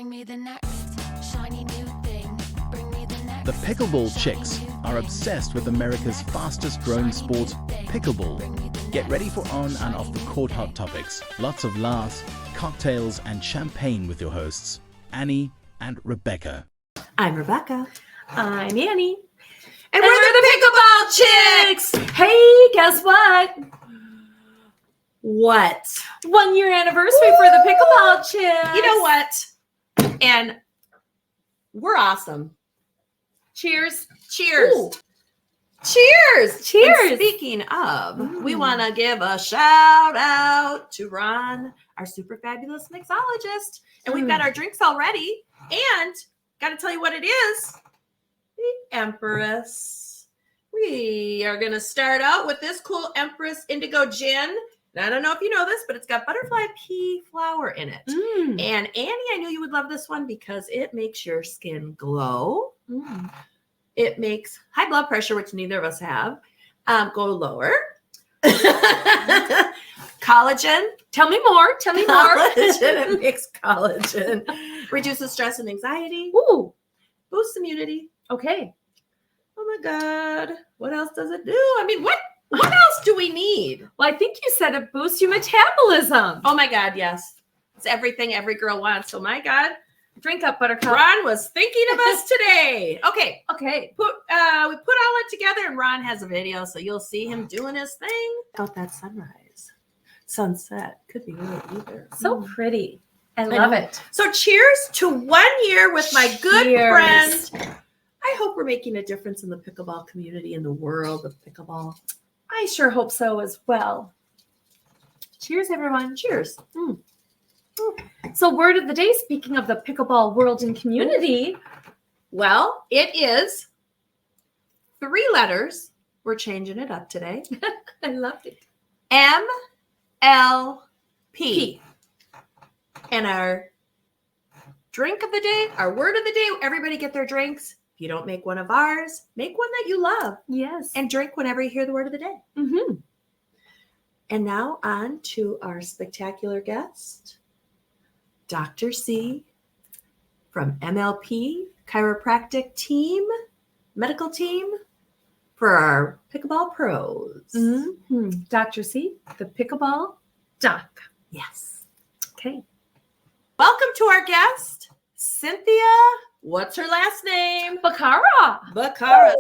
Bring me the next shiny new thing. Bring me the next. The Pickleball CHIX are obsessed with America's fastest growing sport, pickleball. Get ready for on and off the court hot topics. Lots of laughs, cocktails and champagne with your hosts, Annie and Rebecca. I'm Rebecca. I'm Annie. And we're the Pickleball Chicks! Hey, guess what? What? 1 year anniversary for the Pickleball Chicks. You know what? And we're awesome. Cheers. Cheers. Ooh. Cheers. Cheers. And speaking of, we want to give a shout out to Ron, our super fabulous mixologist. And we've got our drinks all ready. And got to tell you what it is. The Empress. We are going to start out with this cool Empress Indigo Gin. And I don't know if you know this, but it's got butterfly pea flower in it. And Annie, I knew you would love this one because it makes your skin glow. It makes high blood pressure, which neither of us have, go lower. Collagen. Tell me more. Tell me more. Collagen. It makes collagen. Reduces stress and anxiety. Ooh. Boosts immunity. Okay. Oh my God. What else does it do? I mean, what else do we need? Well, I think you said it boosts your metabolism. Oh my God, yes. It's everything every girl wants. So my God. Drink up, Buttercup. Ron was thinking of us today. Okay. Okay. We put all it together and Ron has a video, so you'll see him doing his thing. Out that sunrise. Sunset. Could be really either. So pretty. I love it. So cheers to 1 year with my good Cheers. friend. I hope we're making a difference in the pickleball community, in the world of pickleball. I sure hope so as well. Cheers, everyone. Cheers. So word of the day, speaking of the pickleball world and community. Well, it is 3 letters. We're changing it up today. I loved it. MLP. And our drink of the day, our word of the day, everybody get their drinks. If you don't make one of ours, make one that you love. Yes. And drink whenever you hear the word of the day. And now on to our spectacular guest, Dr. C from MLP Chiropractic team, medical team for our pickleball pros. Dr. C, the pickleball doc. Yes. Okay. Welcome to our guest, Cynthia. What's her last name? Boccara. Boccara.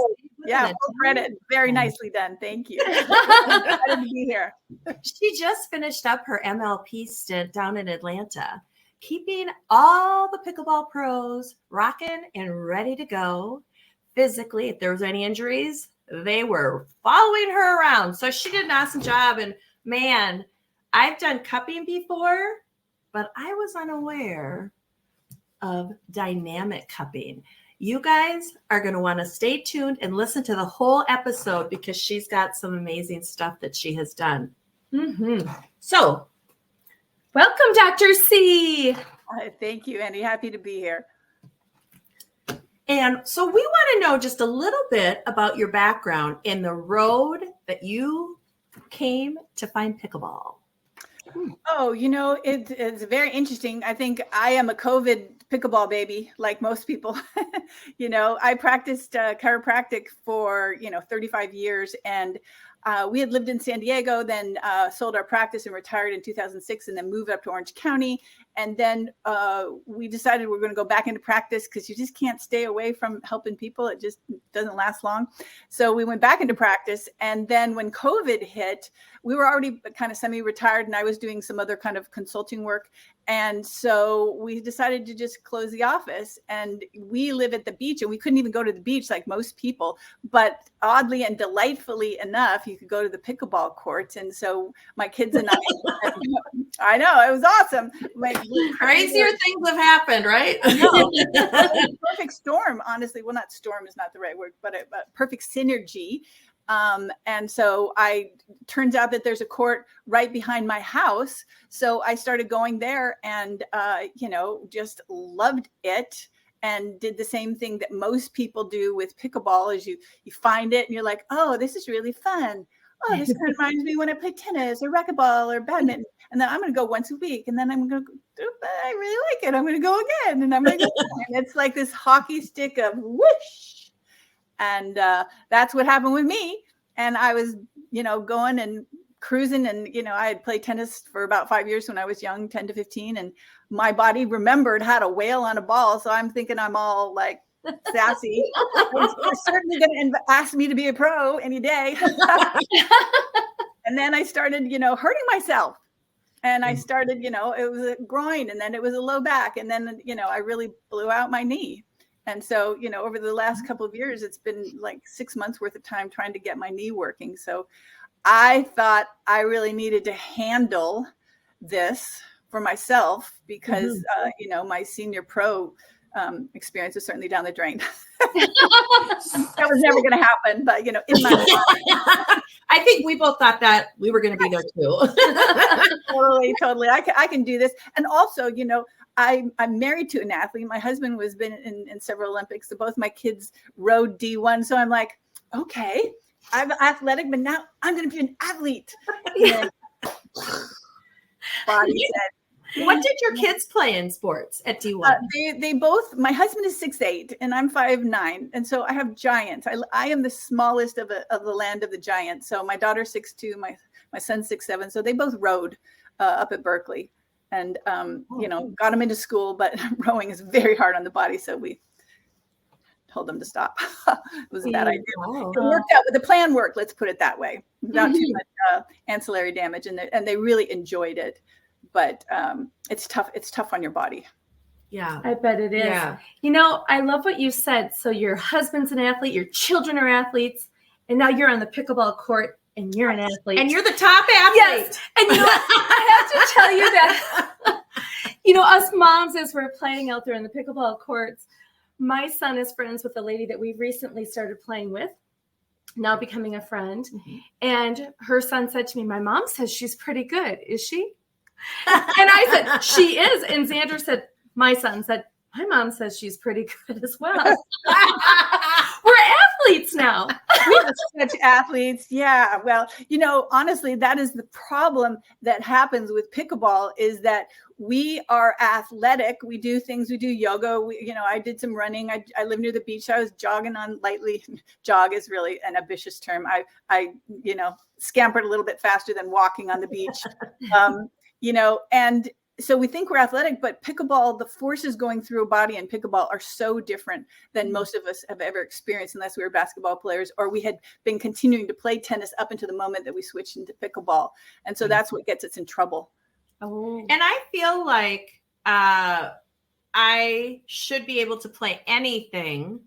Yeah, well read it. Very nicely done. Thank you. Excited to be here. She just finished up her MLP stint down in Atlanta, keeping all the pickleball pros rocking and ready to go. Physically, if there was any injuries, they were following her around. So she did an awesome job. And man, I've done cupping before, but I was unaware of dynamic cupping. You guys are going to want to stay tuned and listen to the whole episode because she's got some amazing stuff that she has done. So, welcome, Dr. C. Thank you, Andy. Happy to be here. And so we want to know just a little bit about your background and the road that you came to find pickleball. Oh, it's very interesting. I think I am a COVID pickleball baby, like most people. I practiced chiropractic for, 35 years. And we had lived in San Diego, then sold our practice and retired in 2006 and then moved up to Orange County. And then we decided we're going to go back into practice because you just can't stay away from helping people. It just doesn't last long. So we went back into practice. And then when COVID hit, we were already kind of semi-retired and I was doing some other kind of consulting work. And so we decided to just close the office, and we live at the beach and we couldn't even go to the beach like most people, but oddly and delightfully enough, you could go to the pickleball courts. And so my kids and I know, it was awesome. Crazier things have happened, right? No, perfect storm, honestly. Well, not storm is not the right word, but a perfect synergy. And so turns out that there's a court right behind my house. So I started going there and, just loved it and did the same thing that most people do with pickleball is you find it and you're like, oh, this is really fun. oh, this kind of reminds me when I play tennis or racquetball or badminton. And then I'm going to go once a week. And then I'm going to go, I really like it. I'm going to go again. And I'm going to go again. And it's like this hockey stick of whoosh. And that's what happened with me. And I was, going and cruising. And, I had played tennis for about 5 years when I was young, 10 to 15. And my body remembered how to wail on a ball. So I'm thinking I'm all like sassy. They're certainly going to ask me to be a pro any day. And then I started, hurting myself. And I started, it was a groin, and then it was a low back. And then, I really blew out my knee. And so, over the last couple of years, it's been like 6 months worth of time trying to get my knee working. So I thought I really needed to handle this for myself because, my senior pro experience was certainly down the drain. That was never going to happen. But, in my mind, I think we both thought that we were going to be there too. Totally. I can do this. And also, I'm married to an athlete. My husband was been in several Olympics. So both my kids rode D1. So I'm like, okay, I'm athletic, but now I'm going to be an athlete. Body said, what did your kids play in sports at D1? They both, my husband is 6'8" and I'm 5'9". And so I have giants. I am the smallest of the land of the giants. So my daughter's 6'2", my son's 6'7". So they both rode up at Berkeley and, got them into school, but rowing is very hard on the body. So we told them to stop. It was a bad idea. Wow. It worked out, but the plan worked. Let's put it that way, without too much ancillary damage. And they really enjoyed it. But it's tough. It's tough on your body. Yeah, I bet it is. Yeah. I love what you said. So your husband's an athlete, your children are athletes, and now you're on the pickleball court and you're an athlete. And you're the top athlete. Yes. And I have to tell you that, us moms, as we're playing out there in the pickleball courts, my son is friends with a lady that we recently started playing with, now becoming a friend. Mm-hmm. And her son said to me, my mom says she's pretty good. Is she? And I said, she is. And Xander said, my son said, my mom says she's pretty good as well. We're athletes now. We are such athletes. Yeah. Well, honestly, that is the problem that happens with pickleball is that we are athletic. We do things, we do yoga. I did some running. I live near the beach. I was jogging on lightly. Jog is really an ambitious term. I scampered a little bit faster than walking on the beach. And so we think we're athletic, but pickleball, the forces going through a body in pickleball are so different than most of us have ever experienced unless we were basketball players or we had been continuing to play tennis up until the moment that we switched into pickleball. And so that's what gets us in trouble. Oh. And I feel like I should be able to play anything,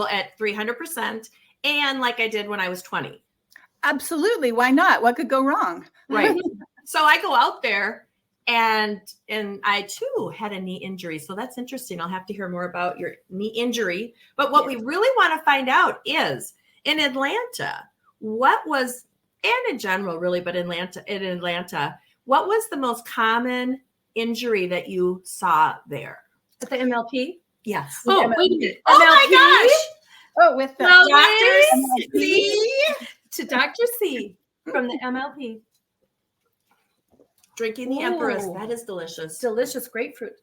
at 300%, and like I did when I was 20. Absolutely. Why not? What could go wrong? Right. So I go out there and I too had a knee injury. So that's interesting. I'll have to hear more about your knee injury. But what we really want to find out is in Atlanta, and in general really, but in Atlanta, what was the most common injury that you saw there? At the MLP? Yes. Oh, wait a minute. Oh my gosh. Oh, with the Dr. C. To Dr. C from the MLP. Drinking the Empress. That is delicious. Delicious grapefruit.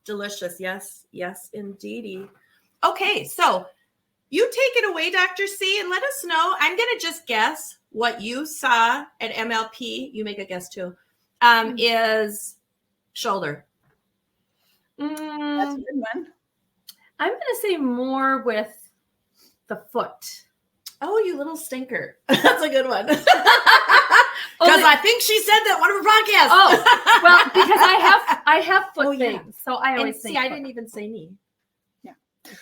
Delicious. Yes. Yes, indeedy. Okay. So you take it away, Dr. C, and let us know. I'm going to just guess what you saw at MLP. You make a guess too. Is shoulder. That's a good one. I'm going to say more with the foot. Oh, you little stinker. That's a good one. Because I think she said that one of her podcasts. Oh, well, because I have foot things. So I always think I didn't even say knee. Yeah.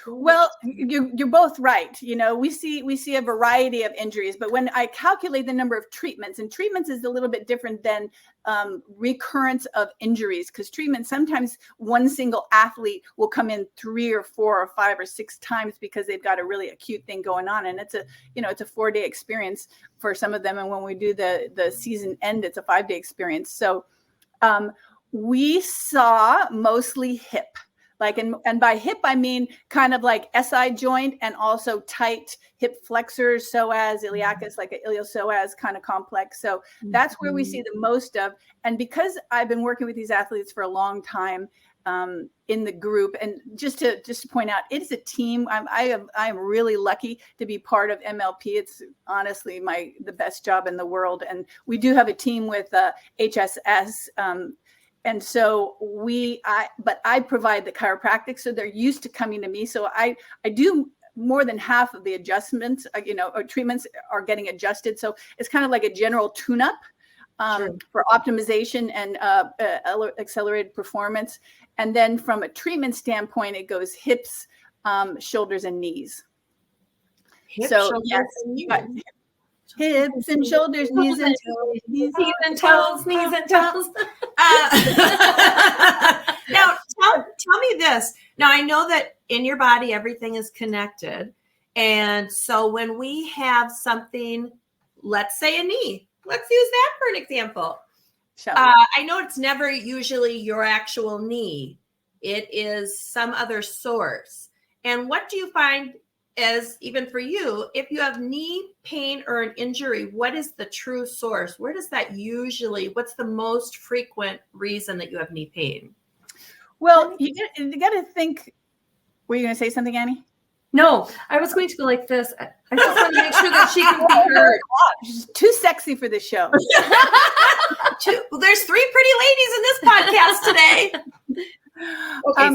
Well, you're both right. We see a variety of injuries, but when I calculate the number of treatments, and treatments is a little bit different than recurrence of injuries, because treatment, sometimes one single athlete will come in 3 or 4 or 5 or 6 times because they've got a really acute thing going on. And it's a 4-day experience for some of them. And when we do the season end, it's a 5-day experience. So we saw mostly hip. Like, and by hip, I mean kind of like SI joint and also tight hip flexors, psoas, iliacus, like an iliopsoas kind of complex. So that's where we see the most of. And because I've been working with these athletes for a long time in the group, and just to point out, it is a team. I am really lucky to be part of MLP. It's honestly the best job in the world. And we do have a team with HSS. And so but I provide the chiropractic, so they're used to coming to me. So I do more than half of the adjustments, or treatments are getting adjusted. So it's kind of like a general tune-up for optimization and accelerated performance. And then from a treatment standpoint, it goes hips, shoulders, and knees. Hips, shoulders, knees and toes. Knees and toes, knees and toes. Now, tell me this. Now, I know that in your body, everything is connected. And so when we have something, let's say a knee, let's use that for an example. I know it's never usually your actual knee. It is some other source. And what do you find as, even for you, if you have knee pain or an injury, what is the true source? Where does that usually, what's the most frequent reason that you have knee pain? Well, you got to think, were you going to say something, Annie? No, I was going to go like this. I just want to make sure that she can be heard. She's too sexy for this show. Well, there's 3 pretty ladies in this podcast today. Okay.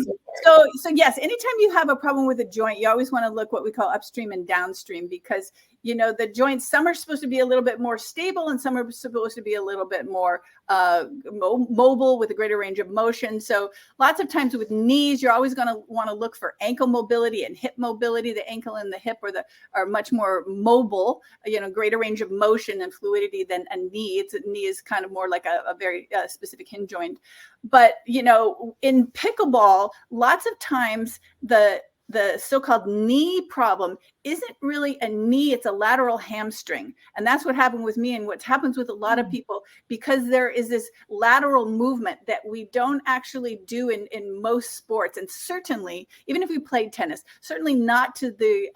So yes, anytime you have a problem with a joint, you always want to look what we call upstream and downstream, because the joints, some are supposed to be a little bit more stable and some are supposed to be a little bit more mobile with a greater range of motion. So lots of times with knees, you're always going to want to look for ankle mobility and hip mobility. The ankle and the hip are much more mobile, greater range of motion and fluidity than a knee. Knee is kind of more like a very specific hinge joint. But, in pickleball, lots of times the so-called knee problem isn't really a knee, it's a lateral hamstring. And that's what happened with me and what happens with a lot of people, because there is this lateral movement that we don't actually do in most sports. And certainly, even if we played tennis, certainly not to the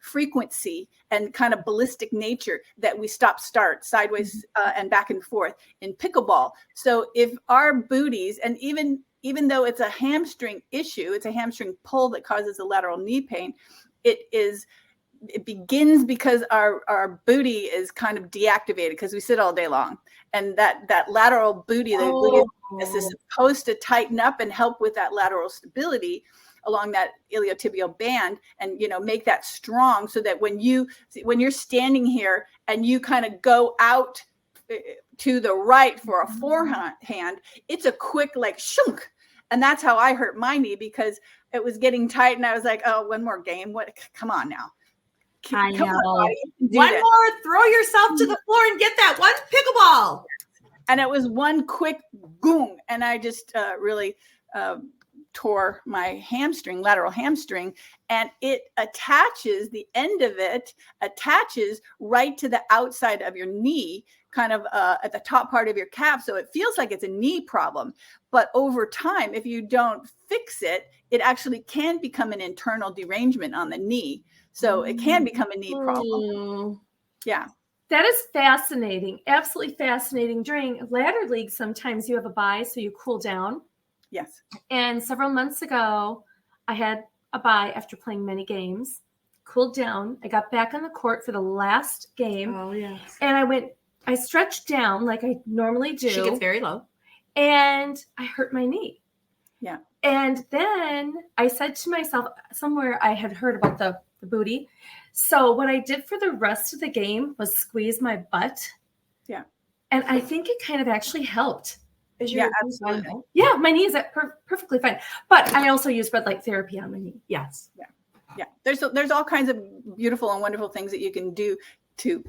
frequency and kind of ballistic nature that we start sideways and back and forth in pickleball. So if our booties, and even though it's a hamstring issue, it's a hamstring pull that causes a lateral knee pain, it begins because our booty is kind of deactivated because we sit all day long. And that lateral booty, the gluteus is supposed to tighten up and help with that lateral stability along that iliotibial band, and make that strong, so that when you're standing here and you kind of go out to the right for a forehand, it's a quick like shunk. And that's how I hurt my knee, because it was getting tight and I was like, oh, one more game. Come on now. I know. One more, throw yourself to the floor and get that one pickleball. And it was one quick boom. And I just really tore my lateral hamstring, and it attaches, the end of it attaches right to the outside of your knee, kind of at the top part of your calf. So it feels like it's a knee problem. But over time, if you don't fix it, it actually can become an internal derangement on the knee. So it can become a knee problem. Yeah. That is fascinating. Absolutely fascinating. During ladder league, sometimes you have a bye, so you cool down. Yes. And several months ago, I had a bye after playing many games, cooled down. I got back on the court for the last game. Oh, yes. And I stretched down like I normally do. She gets very low. And I hurt my knee. Yeah. And then I said to myself, somewhere I had heard about the booty. So what I did for the rest of the game was squeeze my butt. Yeah. And I think it kind of actually helped. Yeah, absolutely. Yeah, my knee is perfectly fine. But I also use red light therapy on my knee. Yes. Yeah. There's all kinds of beautiful and wonderful things that you can do to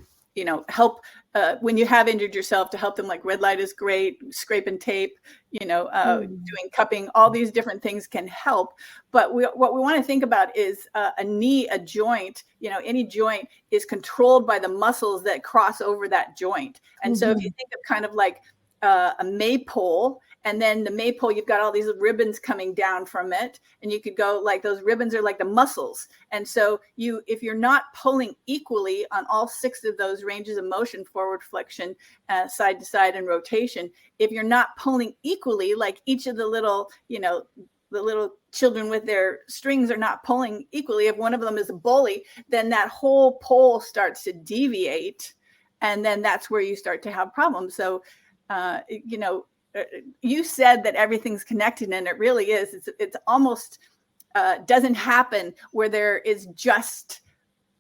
help when you have injured yourself, to help them. Like red light is great, scrape and tape, doing cupping, all these different things can help. But what we want to think about is a knee, a joint, any joint is controlled by the muscles that cross over that joint. And so if you think of kind of like a maypole, And then the maypole, you've got all these ribbons coming down from it. And you could go like those ribbons are like the muscles. And so if you're not pulling equally on all 6 of those ranges of motion, forward flexion, side to side, and rotation, if you're not pulling equally, like each of the little, the little children with their strings are not pulling equally. If one of them is a bully, then that whole pole starts to deviate. And then that's where you start to have problems. So, you said that everything's connected, and it really is. It's almost doesn't happen where there is just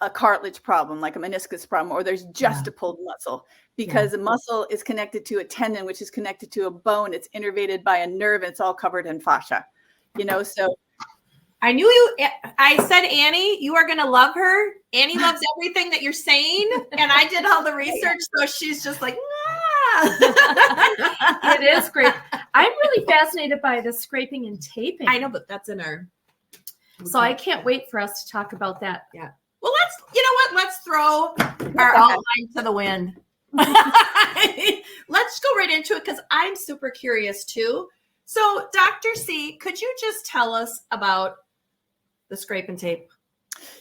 a cartilage problem, like a meniscus problem, or there's just a pulled muscle, because a muscle is connected to a tendon, which is connected to a bone. It's innervated by a nerve, and it's all covered in fascia. So I knew you. I said, Annie, you are going to love her. Annie loves everything that you're saying. And I did all the research. So she's just like, It is great. I'm really fascinated by the scraping and taping. I know, but that's in our. So I can't wait for us to talk about that. Yeah. Well, let's throw our outline to the wind. Let's go right into it, because I'm super curious too. So, Dr. C, could you just tell us about the scrape and tape?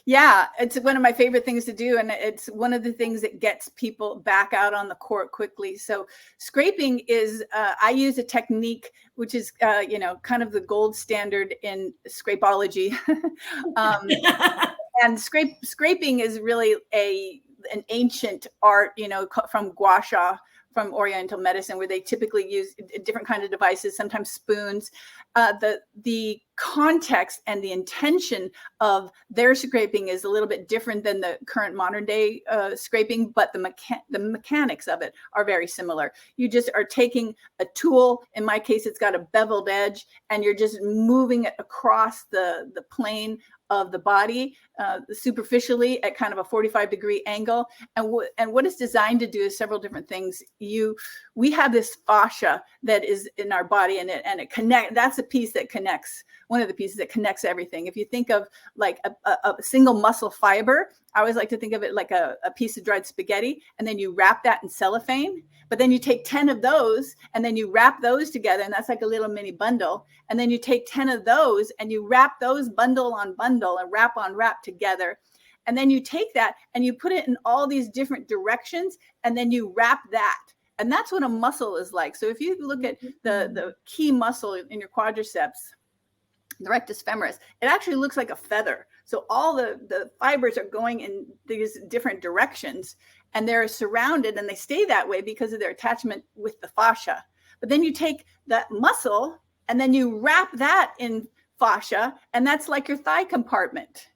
Yeah, it's one of my favorite things to do. And it's one of the things that gets people back out on the court quickly. So scraping is, I use a technique, which is, kind of the gold standard in scrapology. And scraping is really an ancient art, from gua sha, from Oriental medicine, where they typically use different kinds of devices, sometimes spoons. The context and the intention of their scraping is a little bit different than the current modern day scraping, but the mechanics of it are very similar. You just are taking a tool. In my case, it's got a beveled edge, and you're just moving it across the plane of the body superficially at kind of a 45-degree angle. And what it's designed to do is several different things. We have this fascia that is in our body, and it connect. That's a piece that connects. One of the pieces that connects everything. If you think of like a single muscle fiber, I always like to think of it like a piece of dried spaghetti, and then you wrap that in cellophane. But then you take 10 of those, and then you wrap those together, and that's like a little mini bundle. And then you take 10 of those, and you wrap those bundle on bundle and wrap on wrap together. And then you take that and you put it in all these different directions, and then you wrap that. And that's what a muscle is like. So if you look at the key muscle in your quadriceps, the rectus femoris, it actually looks like a feather. So all the fibers are going in these different directions, and they're surrounded, and they stay that way because of their attachment with the fascia. But then you take that muscle, and then you wrap that in fascia, and that's like your thigh compartment.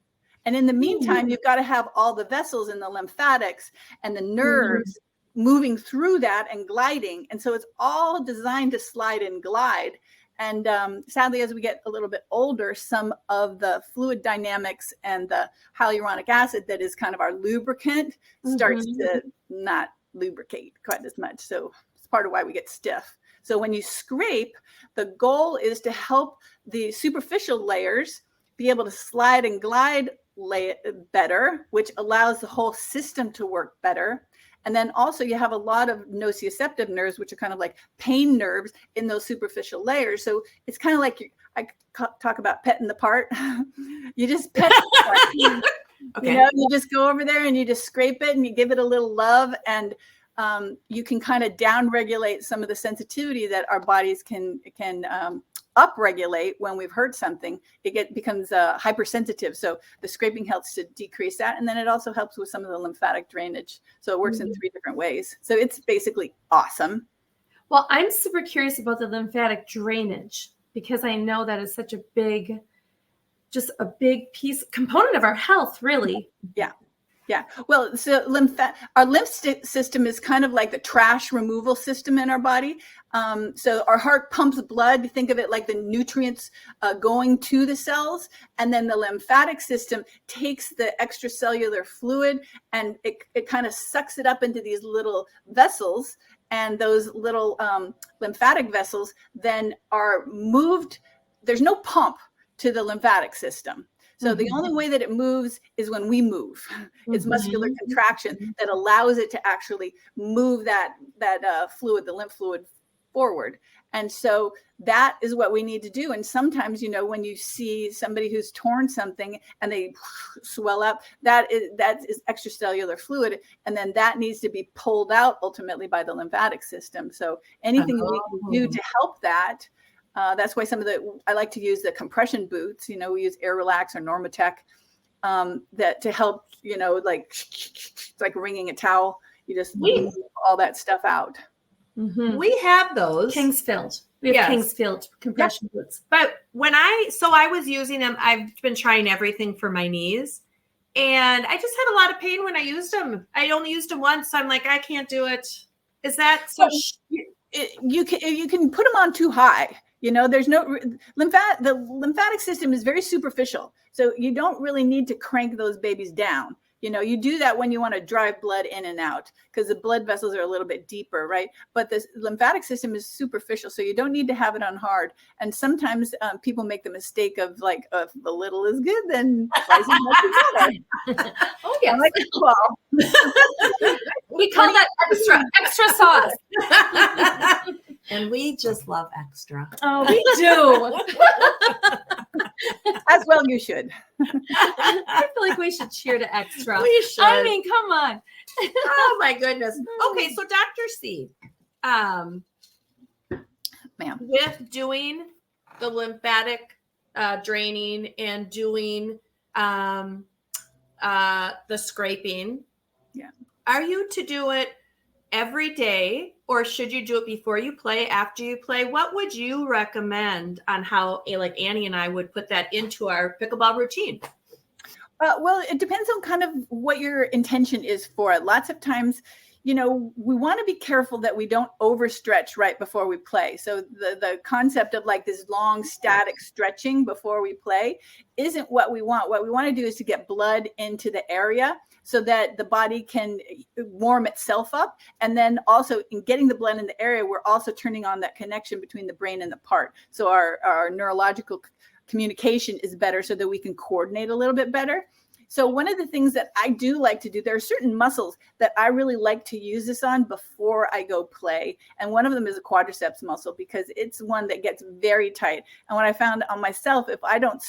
And in the meantime, you've got to have all the vessels and the lymphatics and the nerves moving through that and gliding. And so it's all designed to slide and glide. And sadly, as we get a little bit older, some of the fluid dynamics and the hyaluronic acid that is kind of our lubricant starts to not lubricate quite as much. So it's part of why we get stiff. So when you scrape, the goal is to help the superficial layers be able to slide and glide better, which allows the whole system to work better. And then also you have a lot of nociceptive nerves, which are kind of like pain nerves in those superficial layers. So it's kind of like I talk about petting the part. You just pet the part. Okay. You just go over there and you just scrape it and you give it a little love, and you can kind of down-regulate some of the sensitivity that our bodies can upregulate when we've hurt something. It becomes hypersensitive. So the scraping helps to decrease that. And then it also helps with some of the lymphatic drainage. So it works in 3 different ways. So it's basically awesome. Well, I'm super curious about the lymphatic drainage, because I know that is such a big component of our health, really. Yeah. Yeah. Well, so our lymph system is kind of like the trash removal system in our body. So our heart pumps blood. Think of it like the nutrients going to the cells. And then the lymphatic system takes the extracellular fluid, and it kind of sucks it up into these little vessels. And those little lymphatic vessels then are moved. There's no pump to the lymphatic system. So the only way that it moves is when we move. It's muscular contraction that allows it to actually move that fluid, the lymph fluid, forward. And so that is what we need to do. And sometimes, you know, when you see somebody who's torn something and they swell up, that is extracellular fluid. And then that needs to be pulled out ultimately by the lymphatic system. So anything we can do to help that, that's why I like to use the compression boots. You know, we use Air Relax or Normatec, that to help, you know, like it's like wringing a towel. You just move all that stuff out. Mm-hmm. We have those. Kingsfield. We have Kingsfield compression boots. But I was using them. I've been trying everything for my knees, and I just had a lot of pain when I used them. I only used them once. So I'm like, I can't do it. Is that so? You can put them on too high. You know, there's no the lymphatic system is very superficial. So you don't really need to crank those babies down. You know, you do that when you want to drive blood in and out because the blood vessels are a little bit deeper, right? But the lymphatic system is superficial, so you don't need to have it on hard. And sometimes people make the mistake of like, if a little is good, then twice as much is better. Oh, yeah. Like pickleball. We call that extra sauce. And we just love extra. Oh, we do. As well, you should. I feel like we should cheer to extra. We should. I mean, come on. Oh my goodness. Okay, so Dr. C, ma'am, with doing the lymphatic draining and doing the scraping, are you to do it every day, or should you do it before you play, after you play? What would you recommend on how, like Annie and I would put that into our pickleball routine? Well, it depends on kind of what your intention is for it. Lots of times, you know, we want to be careful that we don't overstretch right before we play. So the concept of like this long static stretching before we play isn't what we want. What we want to do is to get blood into the area so that the body can warm itself up. And then also in getting the blood in the area, we're also turning on that connection between the brain and the part. So our neurological communication is better so that we can coordinate a little bit better. So one of the things that I do like to do, there are certain muscles that I really like to use this on before I go play. And one of them is a quadriceps muscle because it's one that gets very tight. And what I found on myself, if I don't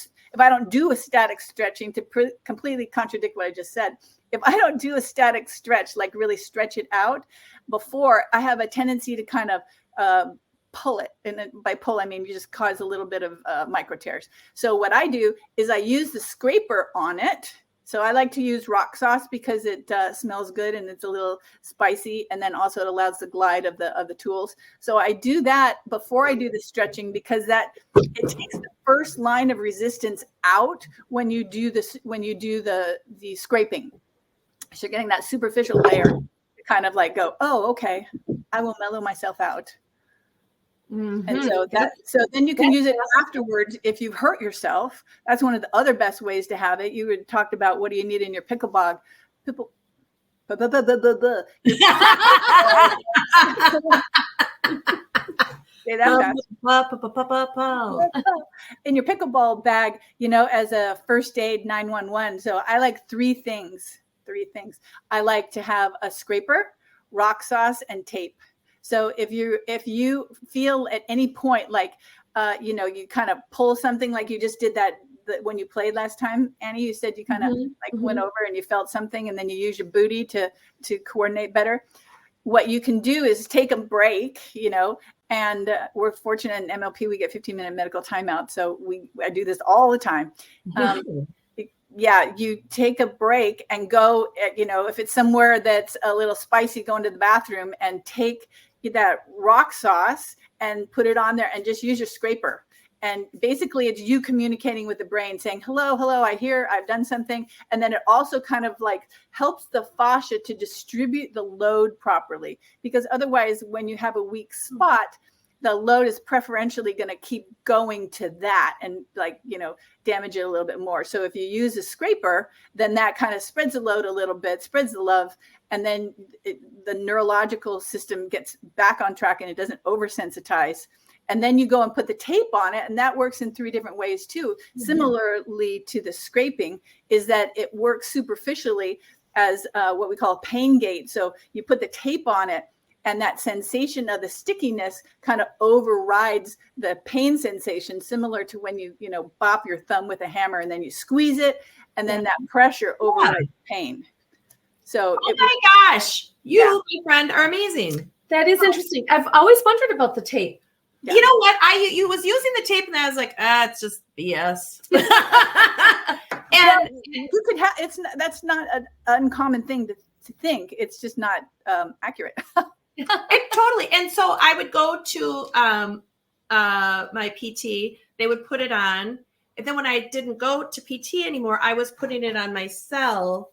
do a static stretching, to completely contradict what I just said, if I don't do a static stretch, like really stretch it out before, I have a tendency to kind of pull it. And by pull, I mean you just cause a little bit of micro tears. So what I do is I use the scraper on it. So I like to use rock sauce because it smells good and it's a little spicy, and then also it allows the glide of the tools. So I do that before I do the stretching because it takes the first line of resistance out when you do this, when you do the scraping. So you're getting that superficial layer to kind of like go, oh, okay, I will mellow myself out. Mm-hmm. And so then you can use it afterwards if you've hurt yourself. That's one of the other best ways to have it. You had talked about what do you need in your pickleball. In your pickleball bag, you know, as a first aid 911. So I like three things. I like to have a scraper, rock sauce, and tape. So if you feel at any point like, you know, you kind of pull something like you just did that when you played last time, Annie, you said you kind of went over and you felt something and then you use your booty to coordinate better. What you can do is take a break, you know, and we're fortunate in MLP, we get 15-minute medical timeout. So I do this all the time. You take a break and go, you know, if it's somewhere that's a little spicy, go into the bathroom and take that rock sauce and put it on there and just use your scraper. And basically it's you communicating with the brain saying, hello, I hear I've done something. And then it also kind of like helps the fascia to distribute the load properly, because otherwise when you have a weak spot, the load is preferentially going to keep going to that and like, you know, damage it a little bit more. So if you use a scraper, then that kind of spreads the load a little bit, spreads the love, and then the neurological system gets back on track and it doesn't oversensitize. And then you go and put the tape on it, and that works in 3 different ways too. Mm-hmm. Similarly to the scraping is that it works superficially as what we call a pain gate. So you put the tape on it, And that sensation of the stickiness kind of overrides the pain sensation, similar to when you bop your thumb with a hammer and then you squeeze it, and then that pressure overrides pain. So my gosh, you, my friend, are amazing. That is interesting. I've always wondered about the tape. Yeah. You know what? I was using the tape and I was like, it's just BS. And you could have that's not an uncommon thing to think. It's just not accurate. It totally. And so I would go to my PT. They would put it on, and then when I didn't go to PT anymore, I was putting it on myself.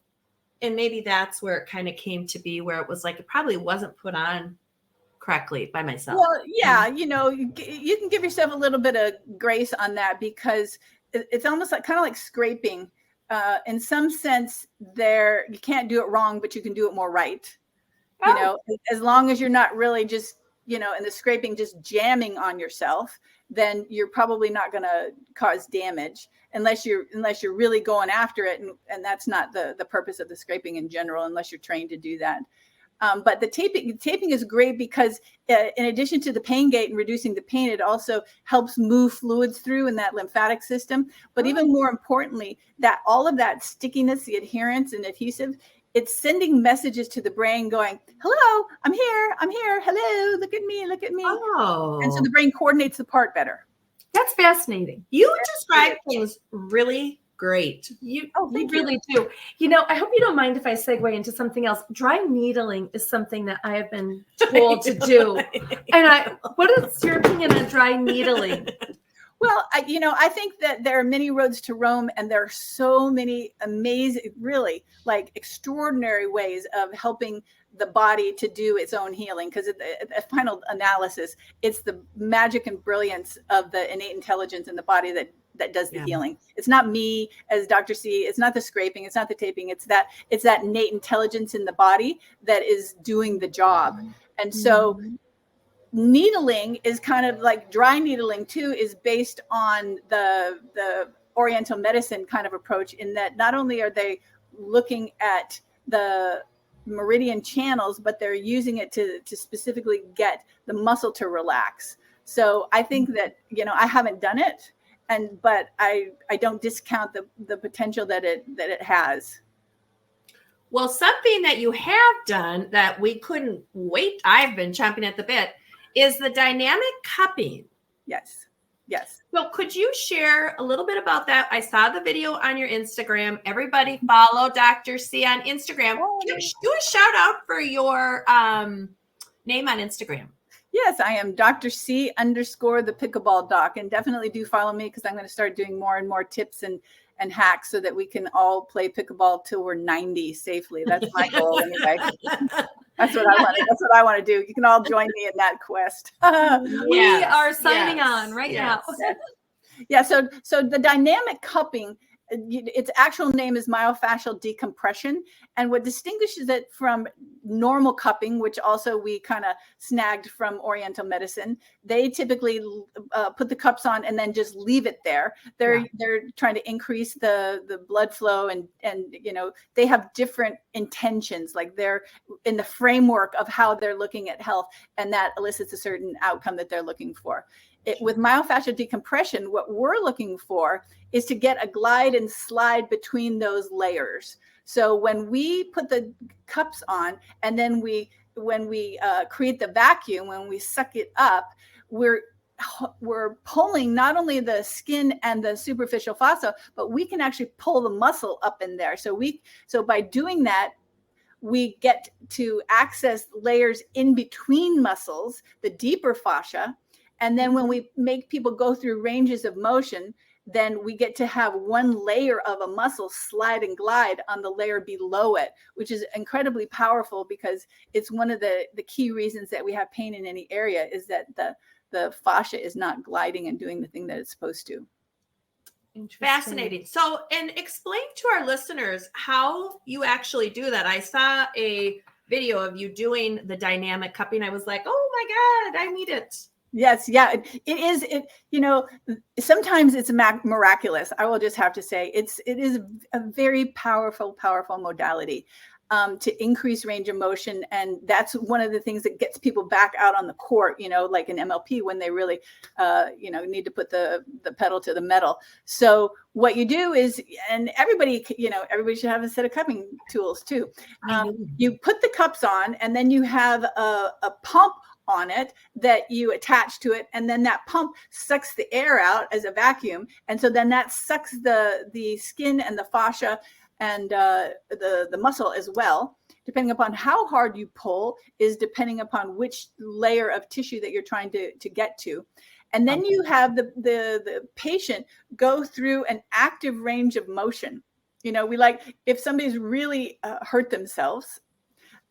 And maybe that's where it kind of came to be, where it was like it probably wasn't put on correctly by myself. Well, yeah, you can give yourself a little bit of grace on that, because it's almost like kind of like scraping. In some sense, you can't do it wrong, but you can do it more right. As long as you're not really just, in the scraping, just jamming on yourself, then you're probably not going to cause damage unless you're really going after it. And that's not the purpose of the scraping in general, unless you're trained to do that. But the taping is great because in addition to the pain gate and reducing the pain, it also helps move fluids through in that lymphatic system. But even more importantly, that all of that stickiness, the adherence and adhesive, it's sending messages to the brain going, hello, I'm here. Hello, look at me. Oh. And so the brain coordinates the part better. That's fascinating. You describe things really great. You really do. I hope you don't mind if I segue into something else. Dry needling is something that I have been told to do. And what is your opinion on dry needling? Well, I think that there are many roads to Rome, and there are so many amazing, really like extraordinary ways of helping the body to do its own healing. Because at the final analysis, it's the magic and brilliance of the innate intelligence in the body that does the healing. It's not me as Dr. C. It's not the scraping. It's not the taping. It's that innate intelligence in the body that is doing the job. And so needling is kind of like dry needling too, is based on the Oriental medicine kind of approach, in that not only are they looking at the meridian channels, but they're using it to specifically get the muscle to relax. So I think that, I haven't done it, but I don't discount the potential that it has. Well, something that you have done that we couldn't wait, I've been chomping at the bit, is the dynamic cupping. Yes. So could you share a little bit about that? I saw the video on your Instagram. Everybody follow Dr. C on Instagram. Do a shout out for your name on Instagram. Yes, I am Dr. C _ the pickleball doc, and definitely do follow me, because I'm going to start doing more and more tips and hacks so that we can all play pickleball till we're 90 safely. That's my goal anyway. That's what I want to do. You can all join me in that quest. We are signing on right now. Yeah. So the dynamic cupping, its actual name is myofascial decompression. And what distinguishes it from normal cupping, which also we kind of snagged from Oriental medicine, they typically put the cups on and then just leave it there. They're trying to increase the blood flow, and they have different intentions. Like they're in the framework of how they're looking at health, and that elicits a certain outcome that they're looking for. With myofascial decompression, what we're looking for is to get a glide and slide between those layers. So when we put the cups on, and then when we create the vacuum, when we suck it up, we're pulling not only the skin and the superficial fossa, but we can actually pull the muscle up in there. So by doing that, we get to access layers in between muscles, the deeper fascia. And then when we make people go through ranges of motion, then we get to have one layer of a muscle slide and glide on the layer below it, which is incredibly powerful, because it's one of the key reasons that we have pain in any area, is that the fascia is not gliding and doing the thing that it's supposed to. Fascinating. So, and explain to our listeners how you actually do that. I saw a video of you doing the dynamic cupping. I was like, oh my God, I need it. Yes. Yeah, it is. Sometimes it's miraculous. I will just have to say it is a very powerful modality. to increase range of motion. And that's one of the things that gets people back out on the court, like an MLP, when they really, need to put the pedal to the metal. So what you do is, and everybody should have a set of cupping tools too. You put the cups on, and then you have a pump on it that you attach to it, and then that pump sucks the air out as a vacuum, and so then that sucks the skin and the fascia and the muscle as well. Depending upon how hard you pull is depending upon which layer of tissue that you're trying to get to. And then you have the patient go through an active range of motion. We like, if somebody's really hurt themselves,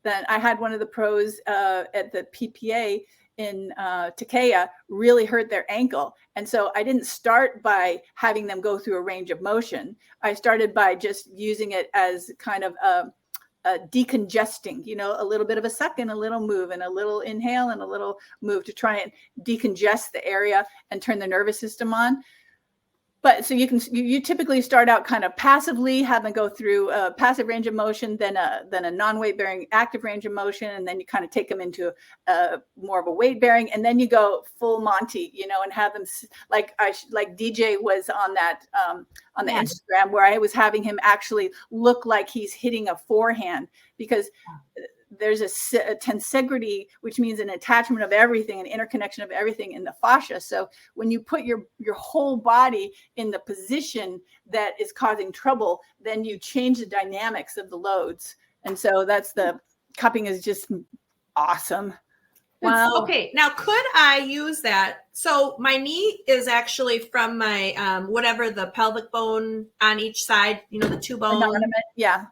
then I had one of the pros at the PPA in Takea really hurt their ankle. And so I didn't start by having them go through a range of motion. I started by just using it as kind of a decongesting, a little bit of a suck and a little move and a little inhale and a little move to try and decongest the area and turn the nervous system on. But so you typically start out kind of passively, have them go through a passive range of motion, then a non-weight bearing active range of motion, and then you kind of take them into more of a weight bearing, and then you go full Monty, and have them like DJ was on that on the Instagram, where I was having him actually look like he's hitting a forehand, because there's a tensegrity, which means an attachment of everything, an interconnection of everything in the fascia. So when you put your whole body in the position that is causing trouble, then you change the dynamics of the loads. And so that's the cupping is just awesome. Wow. Okay. Now, could I use that? So my knee is actually from my, whatever, the pelvic bone on each side, the two bones. Yeah.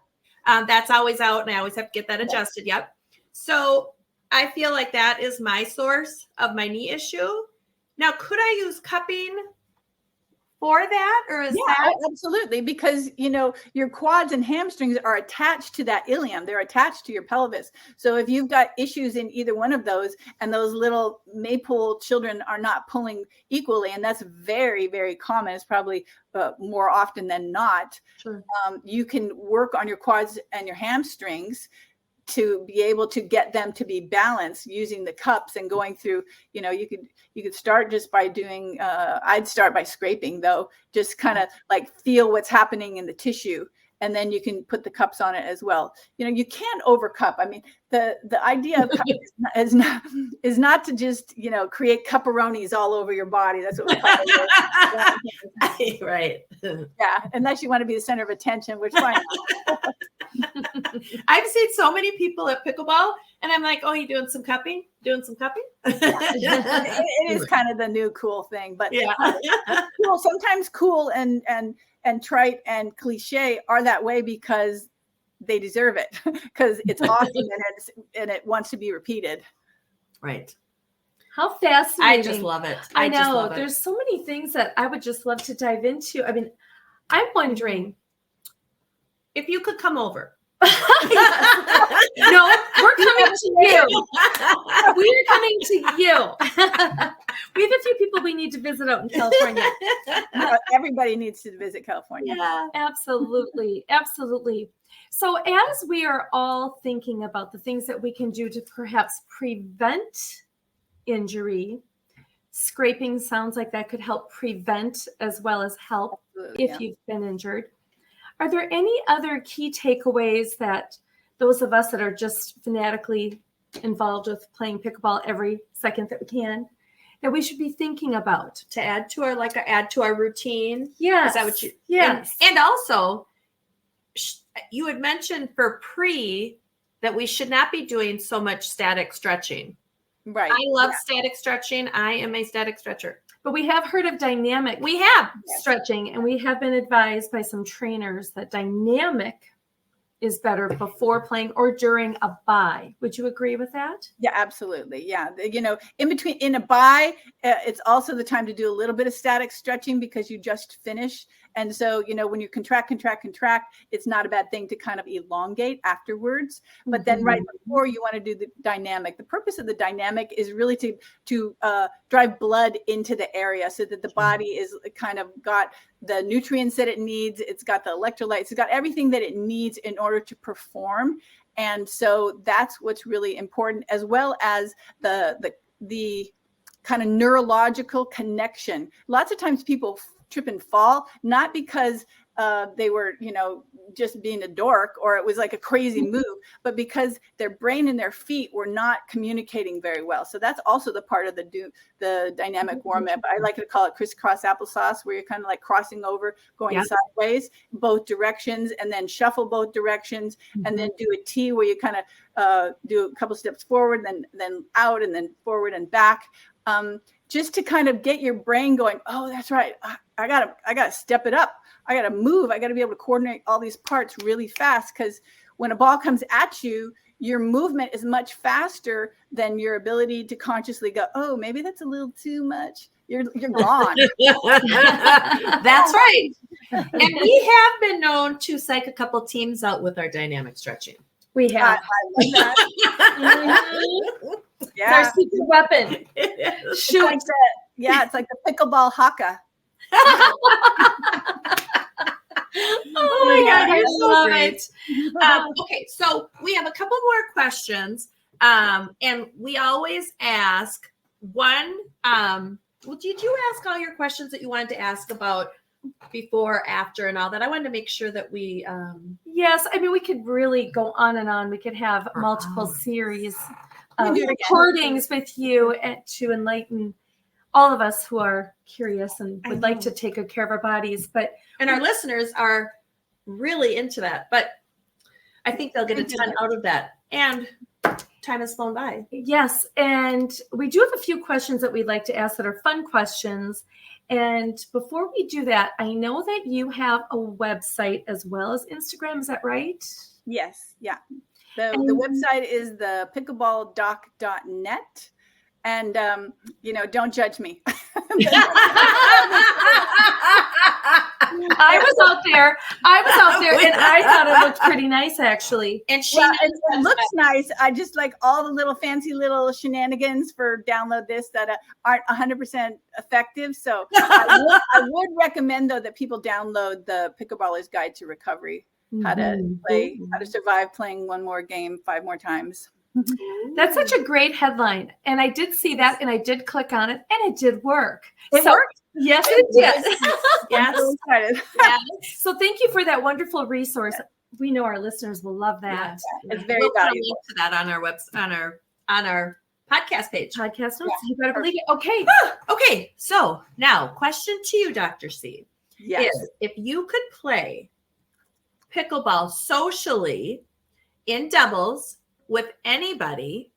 That's always out, and I always have to get that adjusted. Yep. So I feel like that is my source of my knee issue. Now, could I use cupping for that, or is that absolutely? Because your quads and hamstrings are attached to that ilium; they're attached to your pelvis. So if you've got issues in either one of those, and those little maypole children are not pulling equally, and that's very, very common. It's probably more often than not. Sure. You can work on your quads and your hamstrings to be able to get them to be balanced using the cups and going through, you could start just by doing, I'd start by scraping though, just kind of like feel what's happening in the tissue. And then you can put the cups on it as well. You can't overcup. I mean, the idea of cupping is not to just, create cupperonis all over your body. That's what we call it. Right. Yeah. Unless you want to be the center of attention, which why not? I've seen so many people at pickleball, and I'm like, oh, you doing some cupping? Doing some cupping? It is kind of the new cool thing, but yeah. Cool. Sometimes cool and trite and cliche are that way because they deserve it, because it's awesome and it wants to be repeated. Right. How fascinating. I just love it. I know. Just love it. There's so many things that I would just love to dive into. I mean, I'm wondering if you could come over. No, we're coming to you. We're coming to you. We have a few people we need to visit out in California. Everybody needs to visit California. Yeah, absolutely. Absolutely. So as we are all thinking about the things that we can do to perhaps prevent injury, scraping sounds like that could help prevent as well as help if you've been injured. Are there any other key takeaways that those of us that are just fanatically involved with playing pickleball every second that we can, that we should be thinking about to add to our routine? Yes. Is that what you? Yes. And also, you had mentioned for that we should not be doing so much static stretching. Right. I love static stretching. I am a static stretcher. But we have heard of dynamic stretching, and we have been advised by some trainers that dynamic is better before playing or during a bye. Would you agree with that? Yeah, absolutely. Yeah. In a bye, it's also the time to do a little bit of static stretching because you just finished. And so, when you contract, it's not a bad thing to kind of elongate afterwards. But then right before, you want to do the dynamic. The purpose of the dynamic is really to drive blood into the area so that the body is kind of got the nutrients that it needs. It's got the electrolytes. It's got everything that it needs in order to perform. And so that's what's really important, as well as the kind of neurological connection. Lots of times people trip and fall, not because they were, just being a dork or it was like a crazy move, but because their brain and their feet were not communicating very well. So that's also the part of the dynamic warm up. I like to call it crisscross applesauce, where you're kind of like crossing over, going sideways, both directions, and then shuffle both directions, and then do a T where you kind of do a couple steps forward, then out, and then forward and back. Just to kind of get your brain going, oh, that's right. I gotta step it up. I gotta move. I gotta be able to coordinate all these parts really fast, because when a ball comes at you, your movement is much faster than your ability to consciously go, oh, maybe that's a little too much. You're gone. That's right. And we have been known to psych a couple teams out with our dynamic stretching. We have. I love that. It's our secret weapon. Shoot. It's like the pickleball haka. Oh my God, you're so great. Okay, so we have a couple more questions. And we always ask one, did you ask all your questions that you wanted to ask about before, after, and all that? I wanted to make sure that we yes, I mean, we could really go on and on. We could have multiple series of recordings with you to enlighten all of us who are curious and would like to take good care of our bodies. And our listeners are really into that, but I think they'll get a ton out of that. And time has flown by. Yes. And we do have a few questions that we'd like to ask that are fun questions. And before we do that, I know that you have a website as well as Instagram. Is that right? Yes. Yeah. The website is the pickleballdoc.net. And, don't judge me. I was out there and I thought it looked pretty nice, actually. And it looks nice. I just like all the little fancy little shenanigans for download this that aren't 100% effective. So I would recommend, though, that people download the Pickleballer's Guide to Recovery, how to survive playing one more game 5 more times. That's such a great headline. And I did see that and I did click on it and it did work. It worked? Yes, it did. Yes. I'm excited. Yes. So thank you for that wonderful resource. We know our listeners will love that. It's very valuable. Put a link to that on our website, on our podcast page. Podcast notes. You better believe it. Okay. Okay. So now, question to you, Dr. C. Yes. Is if you could play pickleball socially in doubles with anybody,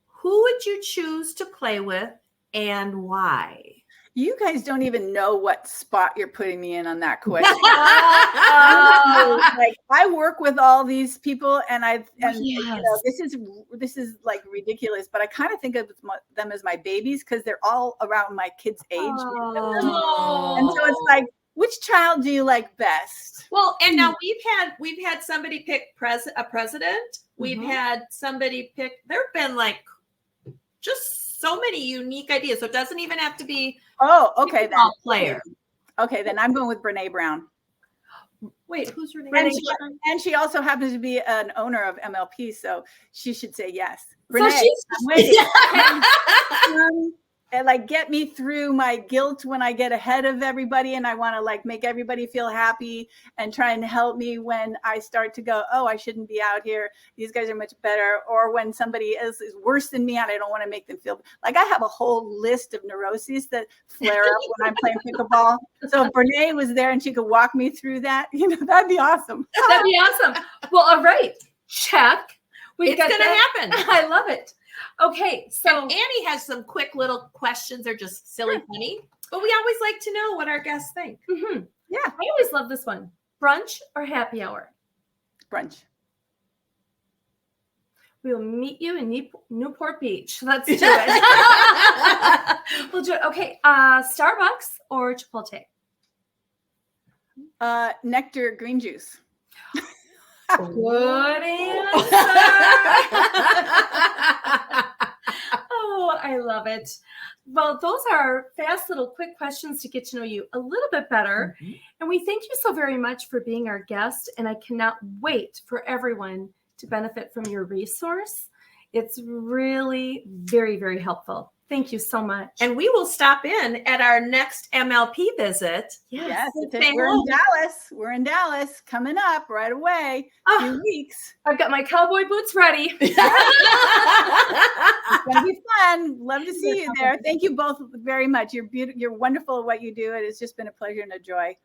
who would you choose to play with and why? You guys don't even know what spot you're putting me in on that question. Like, I work with all these people, and this is like ridiculous, but I kind of think of them as my babies because they're all around my kids' age, and so it's like, which child do you like best? Well, and now we've had somebody pick a president. We've had somebody pick. There've been like just so many unique ideas. So it doesn't even have to be. Oh, okay. Then player. Okay, then I'm going with Brene Brown. Wait, who's Renee? And she also happens to be an owner of MLP, so she should say yes. Brene, so and like get me through my guilt when I get ahead of everybody, and I want to like make everybody feel happy and try and help me when I start to go, oh, I shouldn't be out here. These guys are much better. Or when somebody else is worse than me and I don't want to make them feel like I have a whole list of neuroses that flare up when I'm playing pickleball. So if Brene was there and she could walk me through that, that'd be awesome. That'd be awesome. Well, all right. Check. It's going to happen. I love it. Okay, so and Annie has some quick little questions. They're just silly, funny, but we always like to know what our guests think. Mm-hmm. Yeah, I always love this one. Brunch or happy hour? Brunch. We will meet you in Newport Beach. Let's do it. We'll do it. Okay, Starbucks or Chipotle? Nectar green juice. Good answer. Oh, I love it. Well, those are fast little quick questions to get to know you a little bit better. And we thank you so very much for being our guest. And I cannot wait for everyone to benefit from your resource. It's really very, very helpful. Thank you so much. And we will stop in at our next MLP visit. Yes, Say we're hello. in Dallas. We're in Dallas coming up right away. Oh. Few weeks. I've got my cowboy boots ready. It's gonna be fun. Love to see you there. Thank you both very much. You're beautiful. You're wonderful at what you do. It has just been a pleasure and a joy.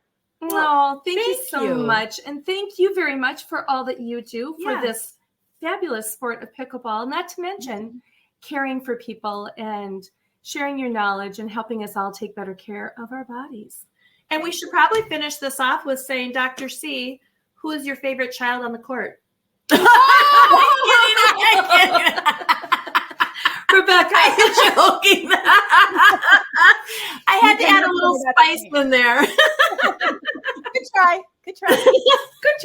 Oh, thank you Thank so you. much. And thank you very much for all that you do for Yes. this fabulous sport of pickleball, not to mention caring for people and sharing your knowledge and helping us all take better care of our bodies. And we should probably finish this off with saying, Dr. C, who is your favorite child on the court? I'm kidding. Rebecca, I'm joking. I had to add a little spice in there. Good try. Good try. Good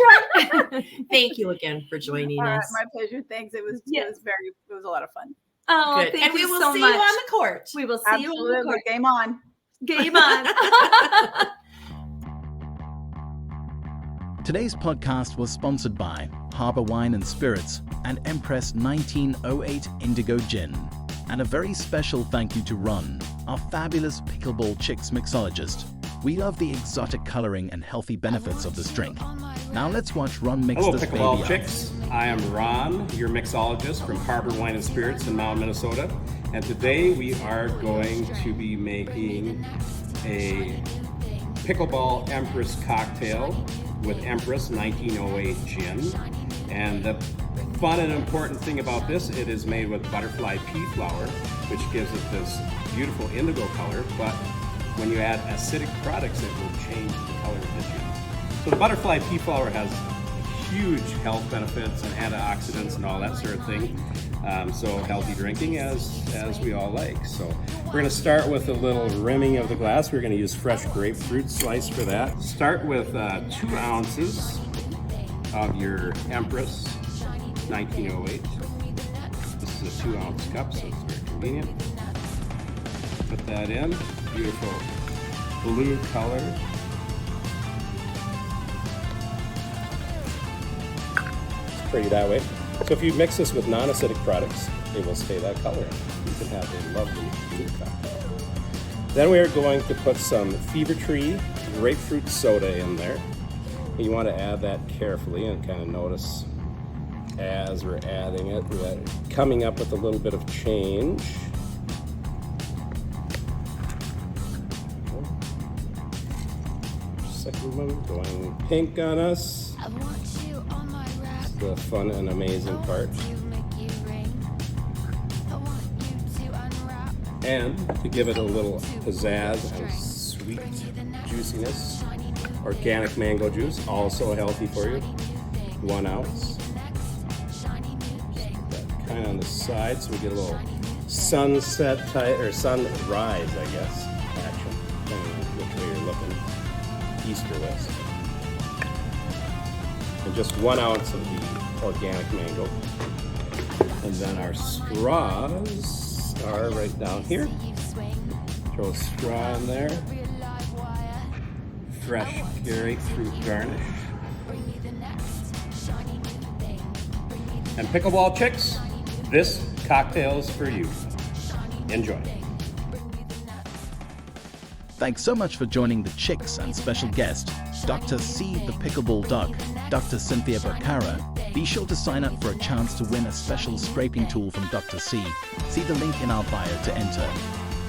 try. Thank you again for joining All right, us. my pleasure. Thanks. It was a lot of fun. Oh, Good. thank And we you will so see much. you on the court. We will see you on the Absolutely. court. Game on. Game on. Today's podcast was sponsored by Harbor Wine and Spirits and Empress 1908 Indigo Gin. And a very special thank you to Ron, our fabulous Pickleball CHIX mixologist. We love the exotic coloring and healthy benefits of this drink. Now let's watch Ron mix Hello, this baby Pickleball up. Chicks. I am Ron, your mixologist from Harbor Wine and Spirits in Mound, Minnesota. And today we are going to be making a Pickleball Empress cocktail with Empress 1908 gin. And the fun and important thing about this, it is made with butterfly pea flower, which gives it this beautiful indigo color. But when you add acidic products, it will change the color of the gin. So the butterfly pea flower has huge health benefits and antioxidants and all that sort of thing. So healthy drinking as we all like. So we're going to start with a little rimming of the glass. We're going to use fresh grapefruit slice for that. Start with 2 ounces of your Empress 1908. This is a 2-ounce cup, so it's very convenient. Put that in. Beautiful blue color. It's pretty that way. So if you mix this with non-acidic products, it will stay that color. You can have a lovely blue cocktail. Then we are going to put some Fever Tree grapefruit soda in there. You want to add that carefully and kind of notice as we're adding it, we're coming up with a little bit of change. Second one going pink on us. The fun and amazing part. And to give it a little pizzazz and sweet juiciness, organic mango juice, also healthy for you. 1 ounce. Put that kind of on the side so we get a little sunset type, or sunrise, I guess, action, depending on which way you're looking, east or west. And just 1 ounce of the organic mango. And then our straws are right down here. Throw a straw in there. Fresh grapefruit garnish. And Pickleball Chicks, this cocktail's for you. Enjoy. Thanks so much for joining the CHIX and special guest, Dr. C, the Pickleball Duck, Dr. Cynthia Boccara. Be sure to sign up for a chance to win a special scraping tool from Dr. C. See the link in our bio to enter.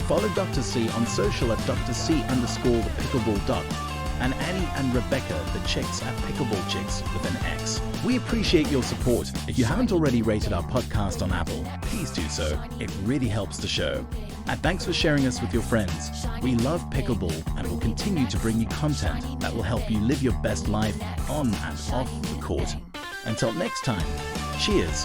Follow Dr. C on social at Dr.C_the Pickleball Duck, and Annie and Rebecca, the CHIX at Pickleball Chicks with an X. We appreciate your support. If you haven't already rated our podcast on Apple, please do so. It really helps the show. And thanks for sharing us with your friends. We love pickleball and will continue to bring you content that will help you live your best life on and off the court. Until next time, cheers.